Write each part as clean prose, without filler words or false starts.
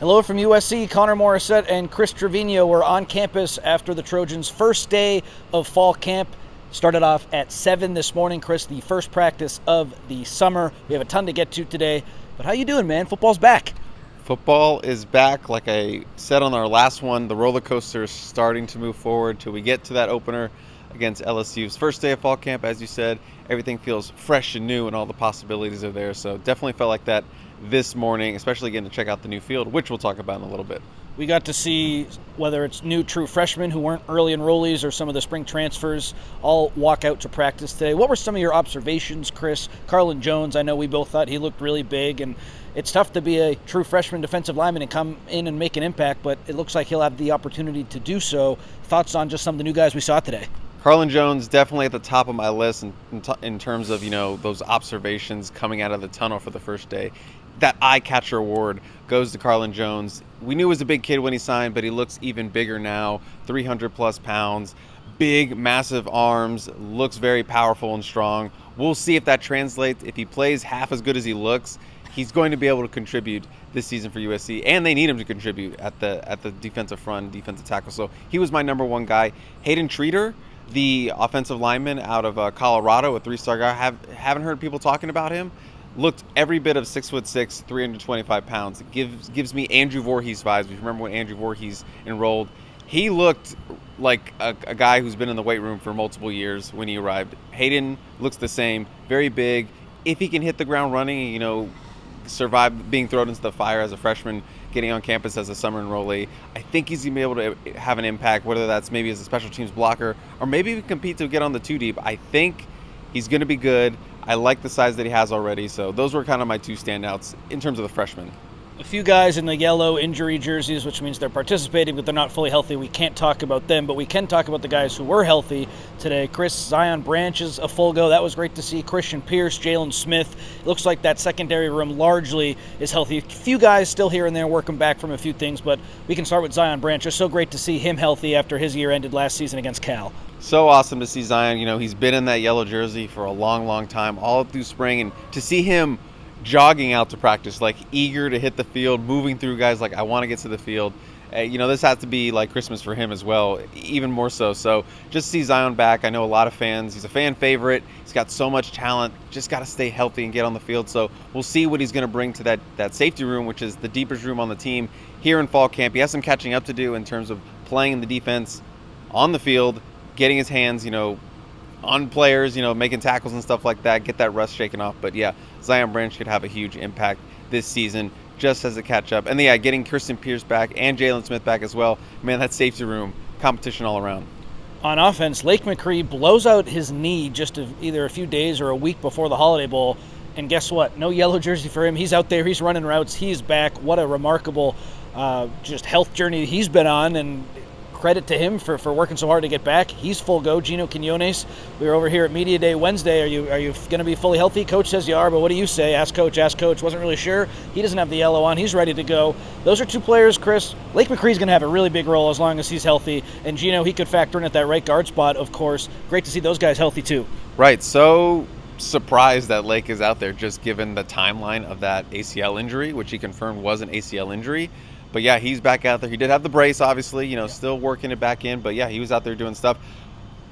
Hello from USC. Connor Morrissette and Chris Trevino were on campus after the Trojans' first day of fall camp. Started off at 7 this morning, Chris, the first practice of the summer. We have a ton to get to today. But how you doing, man? Football's back. Football is back. Like I said on our last one, the roller coaster is starting to move forward till we get to that opener against LSU's first day of fall camp. As you said, everything feels fresh and new and all the possibilities are there. So definitely felt like that this morning, especially getting to check out the new field, which we'll talk about in a little bit. We got to see whether it's new true freshmen who weren't early enrollees or some of the spring transfers all walk out to practice today. What were some of your observations, Chris? Carlin Jones, I know we both thought he looked really big, and it's tough to be a true freshman defensive lineman and come in and make an impact, but it looks like he'll have the opportunity to do so. Thoughts on just some of the new guys we saw today? Carlin Jones definitely at the top of my list in terms of, those observations coming out of the tunnel for the first day. That eye catcher award goes to Carlin Jones. We knew he was a big kid when he signed, but he looks even bigger now, 300 plus pounds, big, massive arms, looks very powerful and strong. We'll see if that translates. If he plays half as good as he looks, he's going to be able to contribute this season for USC, and they need him to contribute at the defensive front, defensive tackle. So he was my number one guy. Hayden Treater, the offensive lineman out of Colorado, a 3-star guy. Haven't heard people talking about him. Looked every bit of 6'6", 325 pounds. It gives me Andrew Voorhees vibes. If you remember when Andrew Voorhees enrolled, he looked like a guy who's been in the weight room for multiple years when he arrived. Hayden looks the same, very big. If he can hit the ground running, survive being thrown into the fire as a freshman, getting on campus as a summer enrollee, I think he's going to be able to have an impact, whether that's maybe as a special teams blocker or maybe compete to get on the 2-deep. I think he's going to be good. I like the size that he has already, so those were kind of my two standouts in terms of the freshmen. A few guys in the yellow injury jerseys, which means they're participating, but they're not fully healthy. We can't talk about them, but we can talk about the guys who were healthy today. Zion Branch is a full go. That was great to see. Christian Pierce, Jalen Smith. It looks like that secondary room largely is healthy. A few guys still here and there working back from a few things, but we can start with Zion Branch. It's so great to see him healthy after his year ended last season against Cal. So awesome to see Zion. He's been in that yellow jersey for a long, long time, all through spring, and to see him jogging out to practice, like eager to hit the field, moving through guys like I want to get to the field. This has to be like Christmas for him as well, even more so. So just see Zion back. I know a lot of fans. He's a fan favorite. He's got so much talent. Just got to stay healthy and get on the field. So we'll see what he's going to bring to that safety room, which is the deepest room on the team here in fall camp. He has some catching up to do in terms of playing the defense on the field, getting his hands, on players, making tackles and stuff like that, get that rust shaken off. But yeah, Zion Branch could have a huge impact this season just as a catch up. And yeah, getting Christian Pierce back and Jalen Smith back as well. Man, that safety room, competition all around. On offense, Lake McCree blows out his knee just either a few days or a week before the Holiday Bowl. And guess what? No yellow jersey for him. He's out there. He's running routes. He's back. What a remarkable just health journey he's been on. And credit to him for working so hard to get back. He's full go. Gino Quinones, we were over here at Media Day Wednesday. Are you going to be fully healthy? Coach says you are, but what do you say? Ask Coach. Wasn't really sure. He doesn't have the yellow on. He's ready to go. Those are two players, Chris. Lake McCree's going to have a really big role as long as he's healthy. And Gino, he could factor in at that right guard spot, of course. Great to see those guys healthy too. Right. So surprised that Lake is out there just given the timeline of that ACL injury, which he confirmed was an ACL injury. But yeah, he's back out there. He did have the brace, obviously, still working it back in. But yeah, he was out there doing stuff.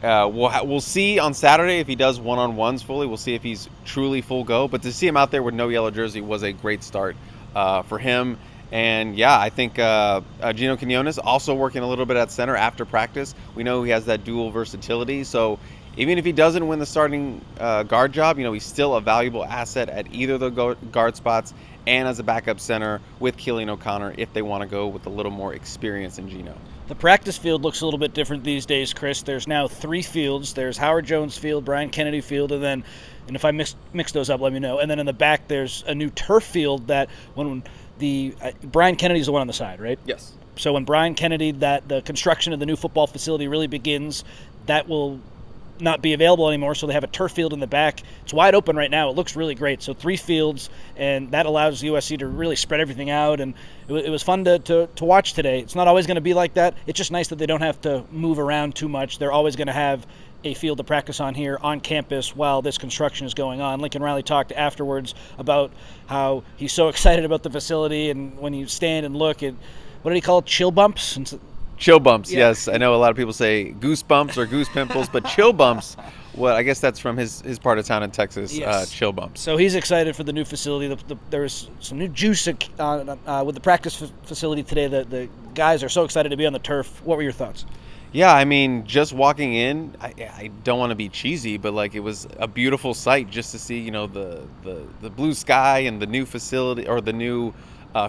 We'll see on Saturday if he does one-on-ones fully. We'll see if he's truly full go. But to see him out there with no yellow jersey was a great start for him. And yeah, I think Gino Quinones also working a little bit at center after practice. We know he has that dual versatility. So even if he doesn't win the starting guard job, he's still a valuable asset at either of the guard spots and as a backup center with Keelan O'Connor if they want to go with a little more experience in Gino. The practice field looks a little bit different these days, Chris. There's now 3 fields. There's Howard Jones Field, Brian Kennedy Field, and if I mix those up, let me know. And then in the back, there's a new turf field that when Brian Kennedy's the one on the side, right? Yes. So when Brian Kennedy, the construction of the new football facility really begins, that will not be available anymore, so they have a turf field in the back. It's wide open right now. It looks really great. So 3 fields, and that allows USC to really spread everything out, and it was fun to watch today. It's not always going to be like that. It's just nice that they don't have to move around too much. They're always going to have a field to practice on here on campus while this construction is going on. Lincoln Riley talked afterwards about how he's so excited about the facility, and when you stand and look at, what did he call it, chill bumps? Chill bumps, yeah. Yes. I know a lot of people say goosebumps or goose pimples, but chill bumps, well, I guess that's from his part of town in Texas, yes. Chill bumps. So he's excited for the new facility. There's some new juice with the practice facility today. The guys are so excited to be on the turf. What were your thoughts? Yeah, I mean, just walking in, I don't want to be cheesy, but like it was a beautiful sight just to see, you know, the blue sky and the new facility, or the new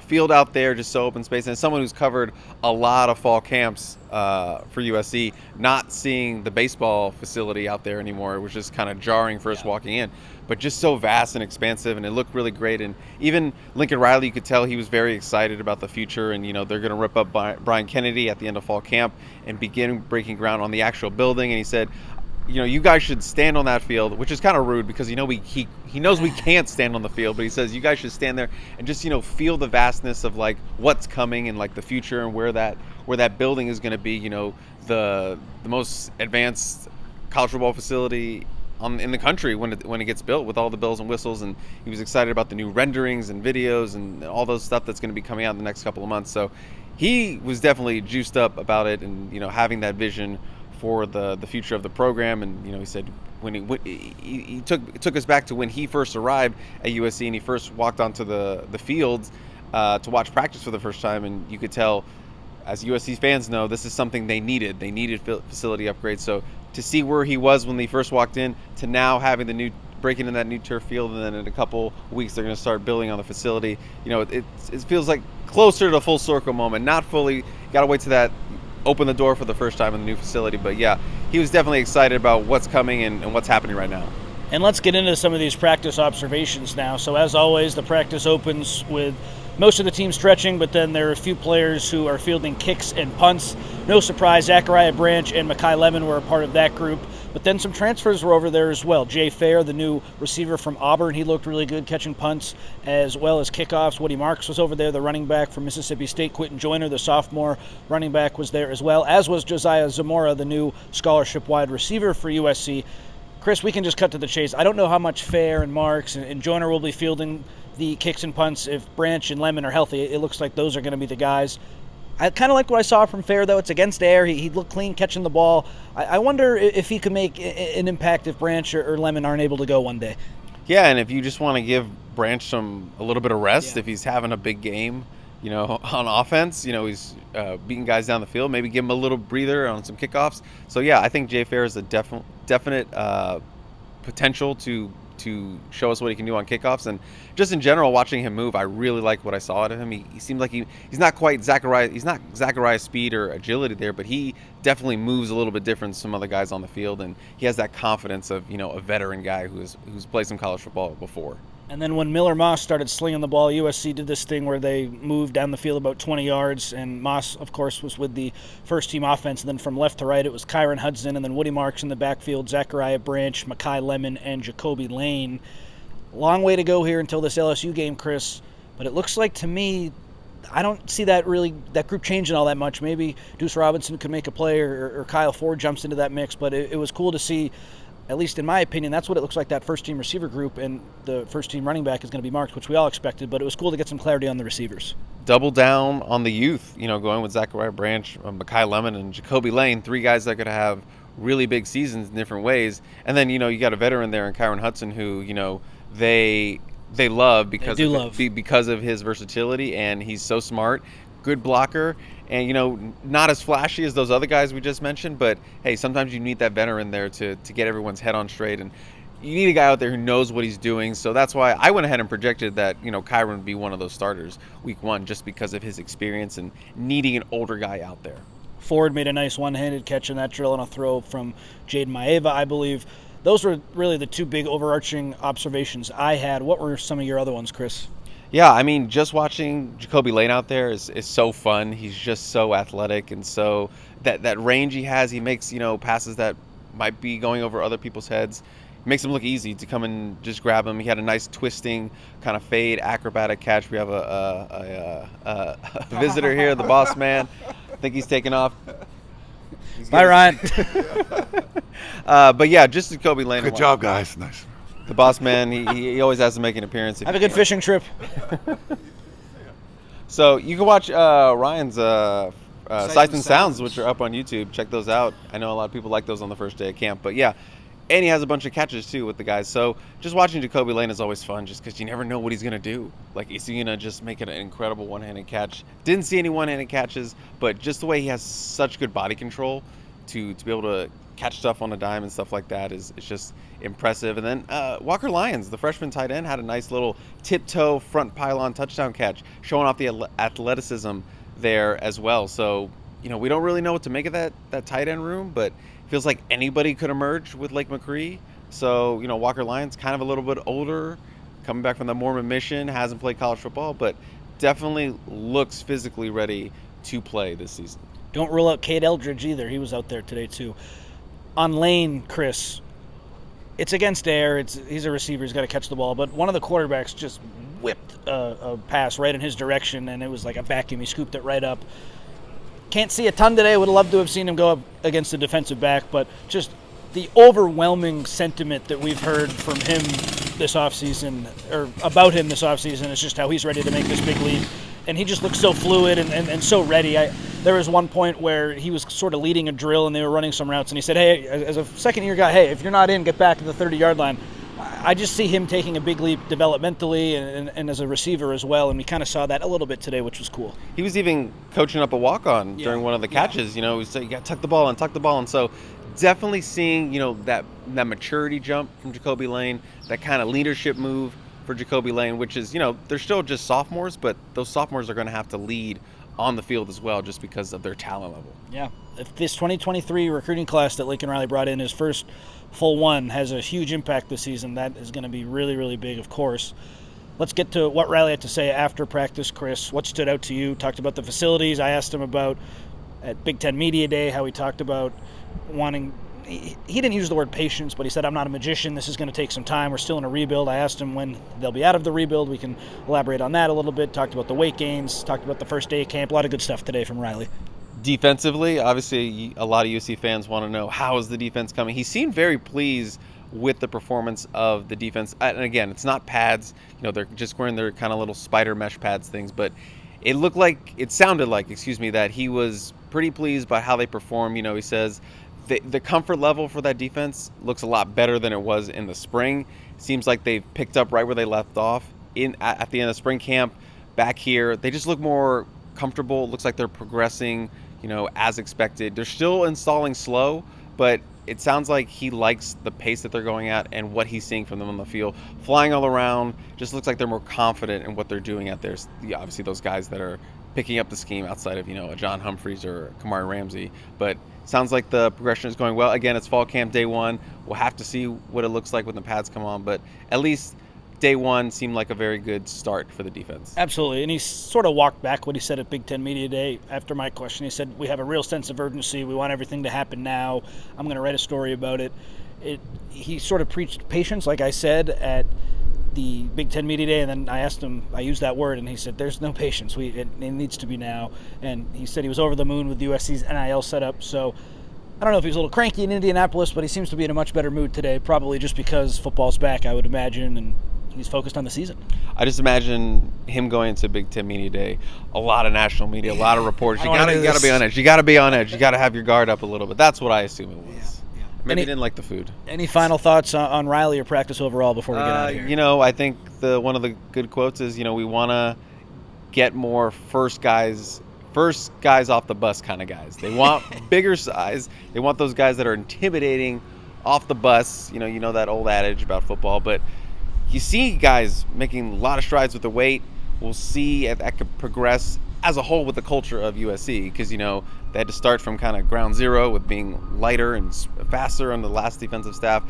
field out there, just so open space. And as someone who's covered a lot of fall camps for USC, not seeing the baseball facility out there anymore, it was just kind of jarring first walking in. But just so vast and expansive, and it looked really great. And even Lincoln Riley, you could tell he was very excited about the future. And, you know, they're going to rip up Brian Kennedy at the end of fall camp and begin breaking ground on the actual building. And he said, you know, you guys should stand on that field, which is kind of rude because, you know, he knows we can't stand on the field, but he says you guys should stand there and just, you know, feel the vastness of like what's coming and like the future and where that building is going to be, you know, the most advanced college football facility in the country when it gets built, with all the bells and whistles. And he was excited about the new renderings and videos and all those stuff that's going to be coming out in the next couple of months. So he was definitely juiced up about it, and, you know, having that vision for the future of the program. And, you know, he said when he took us back to when he first arrived at USC and he first walked onto the fields to watch practice for the first time, and you could tell, as USC fans know, this is something they needed. They needed facility upgrades. So to see where he was when he first walked in to now having breaking in that new turf field, and then in a couple weeks they're going to start building on the facility, you know, it feels like closer to a full circle moment. Not fully, got to wait to that open the door for the first time in the new facility, but yeah, he was definitely excited about what's coming and what's happening right now. And let's get into some of these practice observations now. So as always, the practice opens with most of the team stretching, but then there are a few players who are fielding kicks and punts. No surprise, Zachariah Branch and Mekhi Lemon were a part of that group. But then some transfers were over there as well. Jay Fair, the new receiver from Auburn, he looked really good catching punts as well as kickoffs. Woody Marks was over there, the running back from Mississippi State. Quentin Joyner, the sophomore running back, was there as well, as was Josiah Zamora, the new scholarship wide receiver for USC. Chris, we can just cut to the chase. I don't know how much Fair and Marks and Joyner will be fielding the kicks and punts if Branch and Lemon are healthy. It looks like those are going to be the guys. I kind of like what I saw from Fair, though. It's against air. He looked clean catching the ball. I wonder if he could make an impact if Branch or Lemon aren't able to go one day. Yeah, and if you just want to give Branch a little bit of rest, if he's having a big game, you know, on offense, you know, he's beating guys down the field, maybe give him a little breather on some kickoffs. So, yeah, I think Jay Fair is a definite potential to show us what he can do on kickoffs. And just in general, watching him move, I really like what I saw out of him. He seems like he's not quite Zachariah. He's not Zachariah's speed or agility there, but he definitely moves a little bit different than some other guys on the field, and he has that confidence of, you know, a veteran guy who's played some college football before. And then when Miller Moss started slinging the ball, USC did this thing where they moved down the field about 20 yards, and Moss, of course, was with the first-team offense. And then from left to right, it was Kyron Hudson, and then Woody Marks in the backfield, Zachariah Branch, Mekhi Lemon, and Jacoby Lane. Long way to go here until this LSU game, Chris. But it looks like, to me, I don't see that group changing all that much. Maybe Deuce Robinson could make a play, or Kyle Ford jumps into that mix. But it was cool to see. At least in my opinion, that's what it looks like, that first-team receiver group, and the first-team running back is going to be Marks, which we all expected, but it was cool to get some clarity on the receivers. Double down on the youth, you know, going with Zachariah Branch, Mekhi Lemon, and Jacoby Lane, three guys that could have really big seasons in different ways. And then, you know, you got a veteran there in Kyron Hudson who, you know, they love because of his versatility, and he's so smart, good blocker, and, you know, not as flashy as those other guys we just mentioned, but hey, sometimes you need that veteran there to get everyone's head on straight, and you need a guy out there who knows what he's doing. So that's why I went ahead and projected that, you know, Kyron would be one of those starters week one, just because of his experience and needing an older guy out there. Ford made a nice one-handed catch in that drill and a throw from Jaden Maeva, I believe. Those were really the two big overarching observations I had. What were some of your other ones, Chris? Yeah, I mean, just watching Jacoby Lane out there is so fun. He's just so athletic, and so that range he has, he makes, you know, passes that might be going over other people's heads. It makes him look easy to come and just grab him. He had a nice twisting kind of fade acrobatic catch. We have a visitor here, the boss man. I think he's taking off. Bye, Ryan. But yeah, just Jacoby Lane. Good job, guys. Nice. The boss man, he always has to make an appearance. Have a good fishing trip. So you can watch Ryan's Sights and Sounds, which are up on YouTube. Check those out. I know a lot of people like those on the first day of camp. But yeah, and he has a bunch of catches too with the guys. So just watching Jacoby Lane is always fun just because you never know what he's going to do. Like, is he going to just make it an incredible one-handed catch? Didn't see any one-handed catches, but just the way he has such good body control to be able to catch stuff on a dime and stuff like that is just impressive. And then Walker Lyons, the freshman tight end, had a nice little tiptoe front pylon touchdown catch, showing off the athleticism there as well. So, we don't really know what to make of that tight end room, but it feels like anybody could emerge with Lake McCree. So, Walker Lyons, kind of a little bit older, coming back from the Mormon mission, hasn't played college football, but definitely looks physically ready to play this season. Don't rule out Cade Eldridge either. He was out there today too. On Lane, Chris, it's against air. He's a receiver. He's got to catch the ball. But one of the quarterbacks just whipped a pass right in his direction, and it was like a vacuum. He scooped it right up. Can't see a ton today. Would have loved to have seen him go up against a defensive back, but just the overwhelming sentiment that we've heard from him this offseason, or about him this offseason, is just how he's ready to make this big leap. And he just looks so fluid and so ready. There was one point where he was sort of leading a drill and they were running some routes, and he said, hey, as a second-year guy, hey, if you're not in, get back to the 30-yard line. I just see him taking a big leap developmentally and as a receiver as well, and we kind of saw that a little bit today, which was cool. He was even coaching up a walk-on during one of the catches. He said, you got to tuck the ball in. So definitely seeing, that maturity jump from Jacoby Lane, that kind of leadership move for Jacoby Lane, which is, they're still just sophomores, but those sophomores are going to have to lead on the field as well just because of their talent level. Yeah. If this 2023 recruiting class that Lincoln Riley brought in, his first full one, has a huge impact this season, that is going to be really, really big, of course. Let's get to what Riley had to say after practice, Chris. What stood out to you? Talked about the facilities. I asked him about at Big Ten Media Day how he talked about wanting – he didn't use the word patience, but he said, I'm not a magician. This is going to take some time. We're still in a rebuild. I asked him when they'll be out of the rebuild. We can elaborate on that a little bit. Talked about the weight gains. Talked about the first day of camp. A lot of good stuff today from Riley. Defensively, obviously, a lot of USC fans want to know, how is the defense coming? He seemed very pleased with the performance of the defense. And again, it's not pads. They're just wearing their kind of little spider mesh pads things. But it sounded like, that he was pretty pleased by how they perform. He says the comfort level for that defense looks a lot better than it was in the spring. Seems like they've picked up right where they left off at the end of spring camp. Back here, they just look more comfortable. It looks like they're progressing, as expected. They're still installing slow, but it sounds like he likes the pace that they're going at and what he's seeing from them on the field. Flying all around, just looks like they're more confident in what they're doing out there. Obviously, those guys that are picking up the scheme outside of, a John Humphreys or Kamari Ramsey. But sounds like the progression is going well. Again, it's fall camp day one. We'll have to see what it looks like when the pads come on. But at least day one seemed like a very good start for the defense. Absolutely. And he sort of walked back what he said at Big Ten Media Day after my question. He said, we have a real sense of urgency. We want everything to happen now. I'm going to write a story about it. He sort of preached patience, like I said, at the Big Ten Media Day, and then I asked him, I used that word, and he said, there's no patience. It needs to be now. And he said he was over the moon with USC's NIL setup. So I don't know if he was a little cranky in Indianapolis, but he seems to be in a much better mood today, probably just because football's back, I would imagine, and he's focused on the season. I just imagine him going to Big Ten Media Day, a lot of national media, a lot of reporters. You gotta be on edge. You gotta be on edge. You gotta have your guard up a little bit. That's what I assume it was. Yeah. Maybe he didn't like the food. Any final thoughts on Riley or practice overall before we get out of here? I think one of the good quotes is, we want to get more first guys off the bus kind of guys. They want bigger size. They want those guys that are intimidating off the bus. You know that old adage about football, but you see guys making a lot of strides with the weight. We'll see if that could progress as a whole with the culture of USC, because they had to start from kind of ground zero with being lighter and faster on the last defensive staff.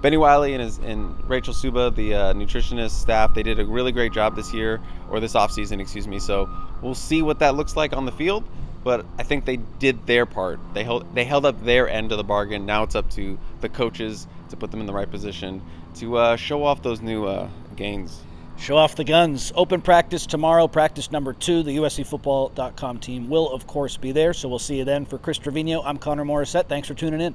Benny Wiley and Rachel Suba, the nutritionist staff, they did a really great job this offseason. So we'll see what that looks like on the field, but I think they did their part. They held up their end of the bargain. Now it's up to the coaches to put them in the right position to show off those new gains. Show off the guns. Open practice tomorrow, practice number 2. The USCfootball.com team will, of course, be there. So we'll see you then. For Chris Trevino, I'm Connor Morrissette. Thanks for tuning in.